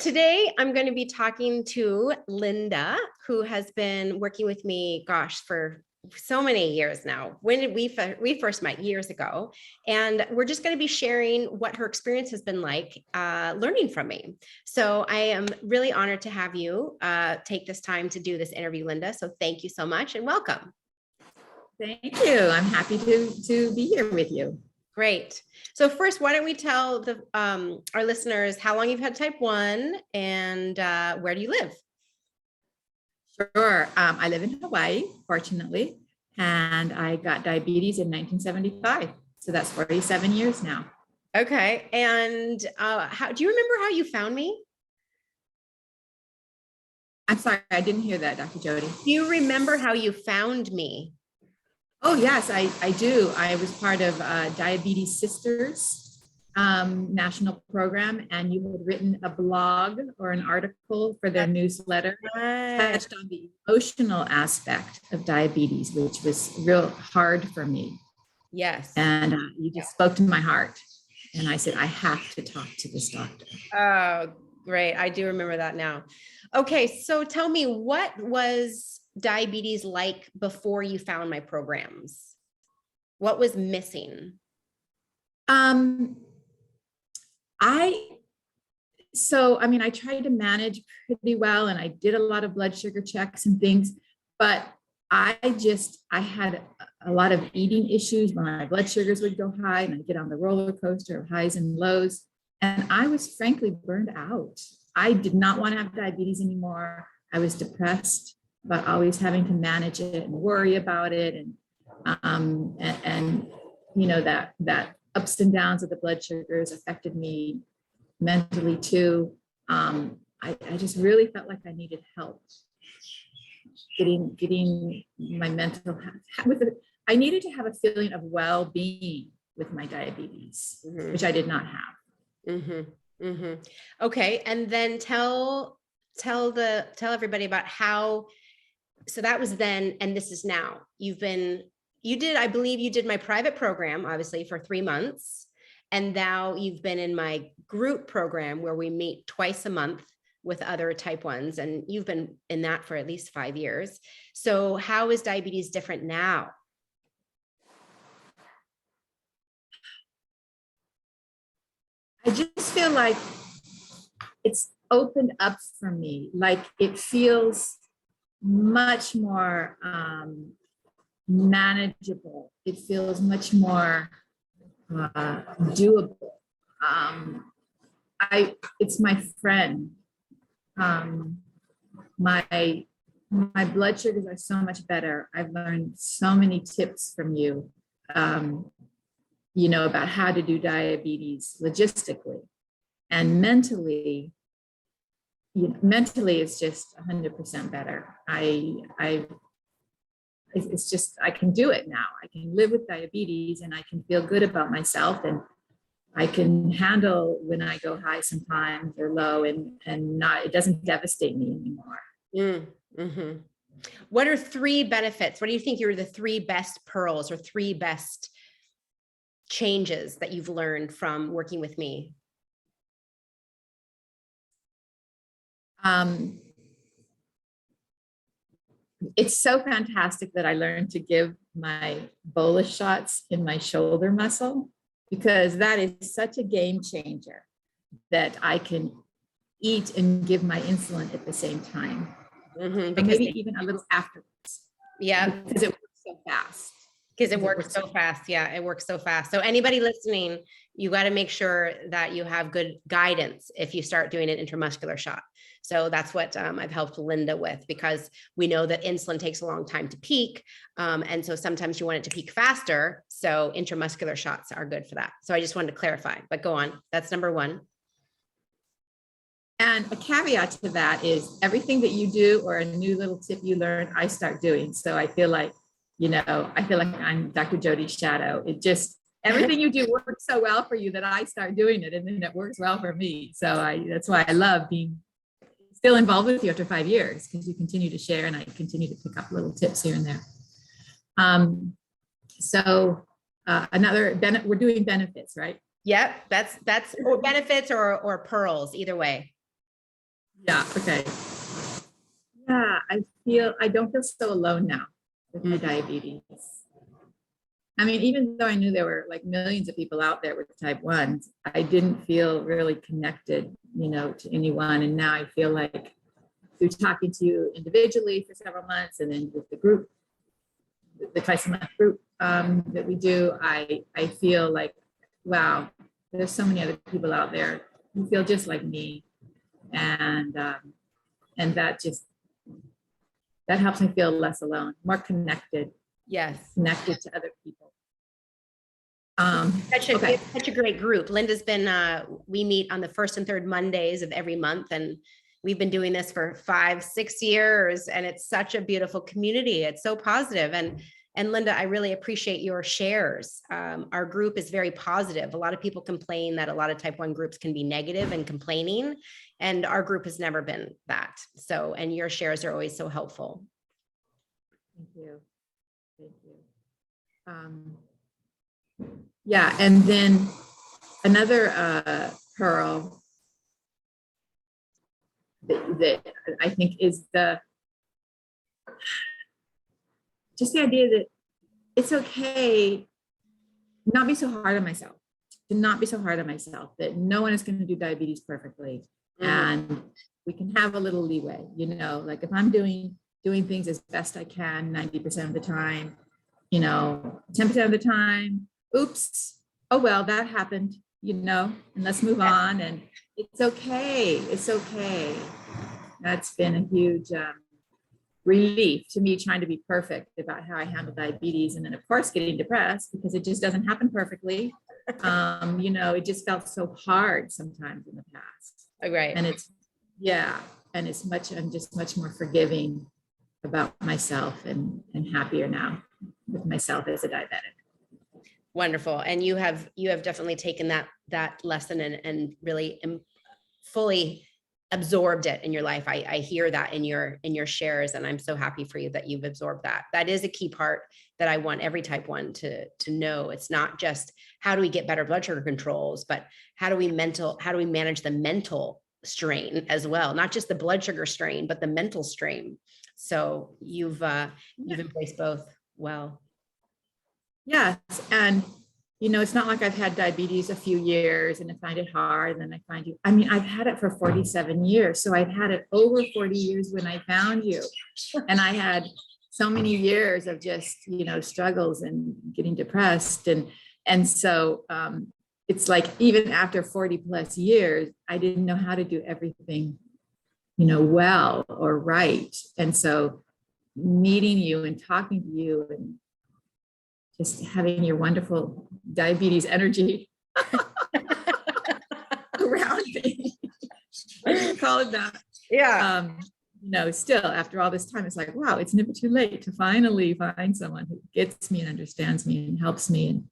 today I'm going to be talking to Linda, who has been working with me, for so many years now. When did we first met? Years ago. And we're just going to be sharing what her experience has been like learning from me. So I am really honored to have you take this time to do this interview, Linda. So thank you so much and welcome. Thank you. I'm happy to be here with you. Great. So first, why don't we tell our listeners how long you've had type 1 and where do you live? Sure. I live in Hawaii, fortunately, and I got diabetes in 1975. So that's 47 years now. Okay. And do you remember how you found me? I'm sorry, I didn't hear that, Dr. Jody. Do you remember how you found me? Oh, yes, I do. I was part of Diabetes Sisters national program, and you had written a blog or an article for their newsletter, touched on the emotional aspect of diabetes, which was real hard for me. Yes. And you just spoke to my heart. And I said, I have to talk to this doctor. Oh, great. I do remember that now. Okay. So tell me, what was diabetes like before you found my programs? What was missing? I tried to manage pretty well, and I did a lot of blood sugar checks and things, but I had a lot of eating issues when my blood sugars would go high, and I'd get on the roller coaster of highs and lows. And I was frankly burned out. I did not want to have diabetes anymore. I was depressed about always having to manage it and worry about it. And you know, that ups and downs of the blood sugars affected me mentally too. I just really felt like I needed help getting my mental health. I needed to have a feeling of well-being with my diabetes, which I did not have. Okay. And then tell everybody about how, so that was then, and this is now. I believe you did my private program, obviously, for 3 months. And now you've been in my group program where we meet twice a month with other type 1s. And you've been in that for at least 5 years. So how is diabetes different now? I just feel like it's opened up for me. Like it feels much more manageable. It feels much more doable. It's my friend. My blood sugars are so much better. I've learned so many tips from you, about how to do diabetes logistically, and mentally. Mentally, it's just 100% better. It's just, I can do it now. I can live with diabetes and I can feel good about myself, and I can handle when I go high sometimes or low, and it doesn't devastate me anymore. What are 3 benefits? What do you think are the 3 best pearls or 3 best changes that you've learned from working with me? It's so fantastic that I learned to give my bolus shots in my shoulder muscle, because that is such a game changer, that I can eat and give my insulin at the same time. Maybe even a little afterwards. Yeah. Because it works so fast. Because it works so fast. Yeah, it works so fast. So anybody listening, you got to make sure that you have good guidance if you start doing an intramuscular shot. So that's what I've helped Linda with, because we know that insulin takes a long time to peak. And so sometimes you want it to peak faster. So intramuscular shots are good for that. So I just wanted to clarify, but go on. That's number 1. And a caveat to that is everything that you do or a new little tip you learn, I start doing. So I feel like, I'm Dr. Jody's shadow. It just, everything you do works so well for you that I start doing it, and then it works well for me. So that's why I love being still involved with you after 5 years, because you continue to share and I continue to pick up little tips here and there. We're doing benefits, right? Yep. That's or benefits or pearls, either way. Yeah, okay. Yeah, I don't feel so alone now with my diabetes. I mean, even though I knew there were like millions of people out there with type 1s, I didn't feel really connected, to anyone. And now I feel like through talking to you individually for several months and then with the group, the twice a month group that we do, I feel like, wow, there's so many other people out there who feel just like me. And that helps me feel less alone, more connected. Yes. Connected to other people. Such a great group. Linda's been, we meet on the first and third Mondays of every month, and we've been doing this for 5-6 years, and it's such a beautiful community. It's so positive. And Linda, I really appreciate your shares. Our group is very positive. A lot of people complain that a lot of type 1 groups can be negative and complaining, and our group has never been that. So, and your shares are always so helpful. Thank you. Thank you. Yeah, and then another pearl that I think is just the idea that it's okay not be so hard on myself, to not be so hard on myself, that no one is going to do diabetes perfectly. And we can have a little leeway, like if I'm doing things as best I can 90% of the time, 10% of the time, oops, oh well, that happened, and let's move on. And it's okay. It's okay. That's been a huge relief to me, trying to be perfect about how I handle diabetes. And then of course getting depressed because it just doesn't happen perfectly. It just felt so hard sometimes in the past. Right. And I'm just much more forgiving about myself and happier now with myself as a diabetic. Wonderful. And you have definitely taken that lesson and really fully absorbed it in your life. I hear that in your shares, and I'm so happy for you that you've absorbed that. That is a key part that I want every type 1 to know. It's not just how do we get better blood sugar controls, but how do we manage the mental strain as well, not just the blood sugar strain, but the mental strain. So you've embraced both well. Yes. And, it's not like I've had diabetes a few years and I find it hard. And then I've had it for 47 years. So I've had it over 40 years when I found you. And I had so many years of just, struggles and getting depressed. And so it's like, even after 40 plus years, I didn't know how to do everything, well or right. And so meeting you and talking to you and just having your wonderful diabetes energy around me. I can call it that. Yeah. Still after all this time, it's like, wow, it's never too late to finally find someone who gets me and understands me and helps me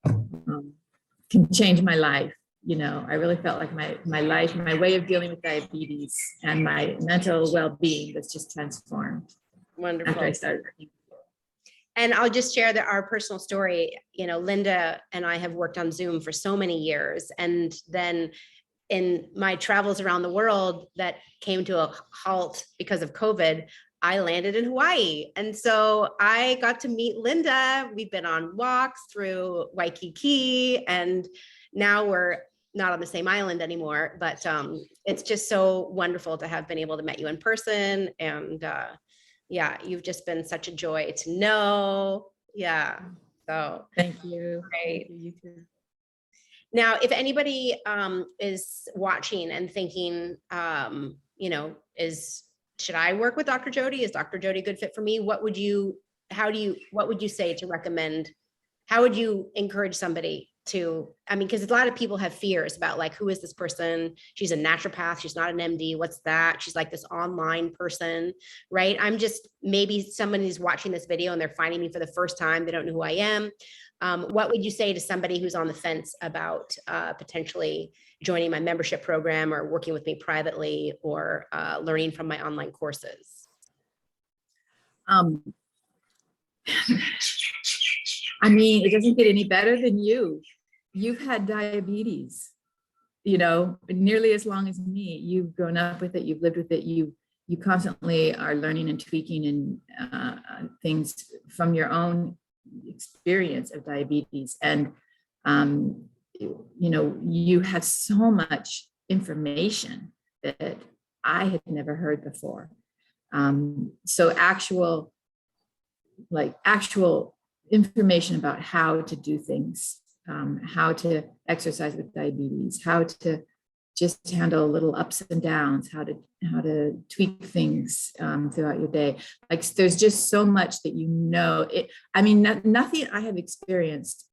and can change my life. I really felt like my life, my way of dealing with diabetes and my mental well-being was just transformed. Wonderful. After I started working. And I'll just share that our personal story, Linda and I have worked on Zoom for so many years. And then in my travels around the world that came to a halt because of COVID, I landed in Hawaii. And so I got to meet Linda. We've been on walks through Waikiki, and now we're not on the same island anymore, but it's just so wonderful to have been able to meet you in person. And yeah, you've just been such a joy to know. Yeah. So thank you. Great. Thank you, you too. Now, if anybody is watching and thinking, should I work with Dr. Jody? Is Dr. Jody a good fit for me? What would you say to recommend? How would you encourage somebody to, because a lot of people have fears about like, who is this person? She's a naturopath. She's not an MD. What's that? She's like this online person, right? Maybe somebody's watching this video and they're finding me for the first time. They don't know who I am. What would you say to somebody who's on the fence about potentially joining my membership program or working with me privately or learning from my online courses? It doesn't get any better than you. You've had diabetes. nearly as long as me. You've grown up with it, you've lived with it, you constantly are learning and tweaking and things from your own experience of diabetes. And you have so much information that I had never heard before. So actual information about how to do things, how to exercise with diabetes, how to just handle little ups and downs, how to tweak things throughout your day. Like, there's just so much that nothing I have experienced,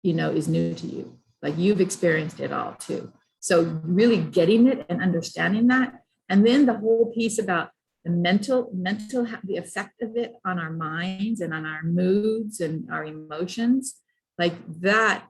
is new to you. Like, you've experienced it all too. So really getting it and understanding that, and then the whole piece about the mental, the effect of it on our minds and on our moods and our emotions, like that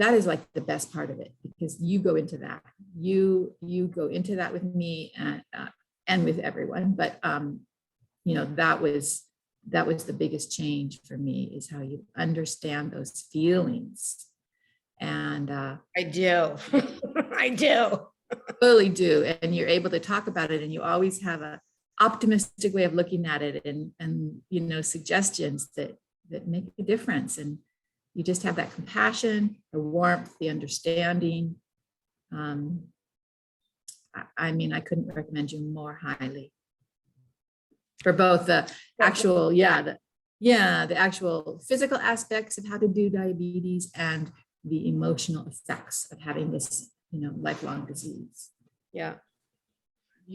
is like the best part of it, because you go into that. You go into that with me and with everyone. But that was the biggest change for me, is how you understand those feelings. And I do. I do. Fully do. And you're able to talk about it, and you always have a optimistic way of looking at it, and suggestions that make a difference. And you just have that compassion, the warmth, the understanding. I couldn't recommend you more highly for both the actual, the actual physical aspects of how to do diabetes and the emotional effects of having this, lifelong disease. Yeah.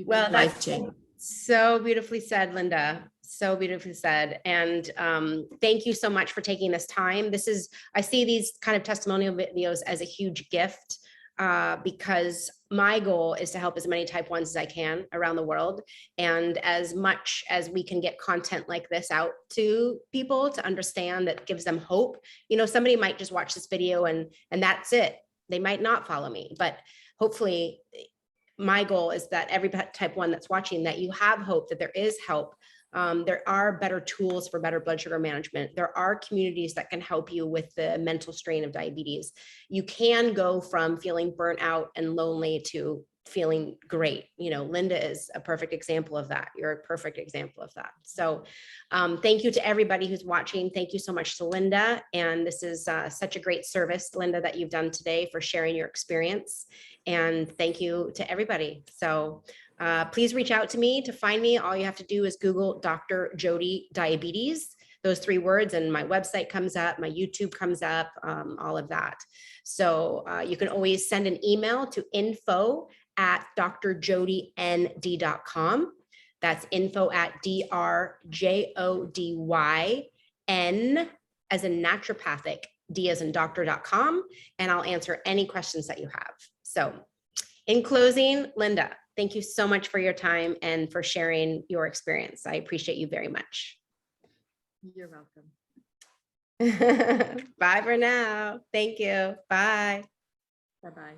Well, life changing. So beautifully said, Linda. So beautifully said. And thank you so much for taking this time. I see these kind of testimonial videos as a huge gift, because my goal is to help as many type 1s as I can around the world. And as much as we can get content like this out to people to understand, that gives them hope. Somebody might just watch this video and that's it. They might not follow me, but hopefully my goal is that every type 1 that's watching, that you have hope, that there is help. There are better tools for better blood sugar management. There are communities that can help you with the mental strain of diabetes. You can go from feeling burnt out and lonely to feeling great. Linda is a perfect example of that. You're a perfect example of that. So thank you to everybody who's watching. Thank you so much to Linda. And this is such a great service, Linda, that you've done today for sharing your experience. And thank you to everybody. So please reach out to me to find me. All you have to do is Google Dr. Jody Diabetes, those 3 words, and my website comes up, my YouTube comes up, all of that. So you can always send an email to info@drjodyn.com. That's info@drjodyn, as in naturopathic, D as in doctor.com, and I'll answer any questions that you have. So in closing, Linda, thank you so much for your time and for sharing your experience. I appreciate you very much. You're welcome. Bye for now. Thank you. Bye. Bye-bye.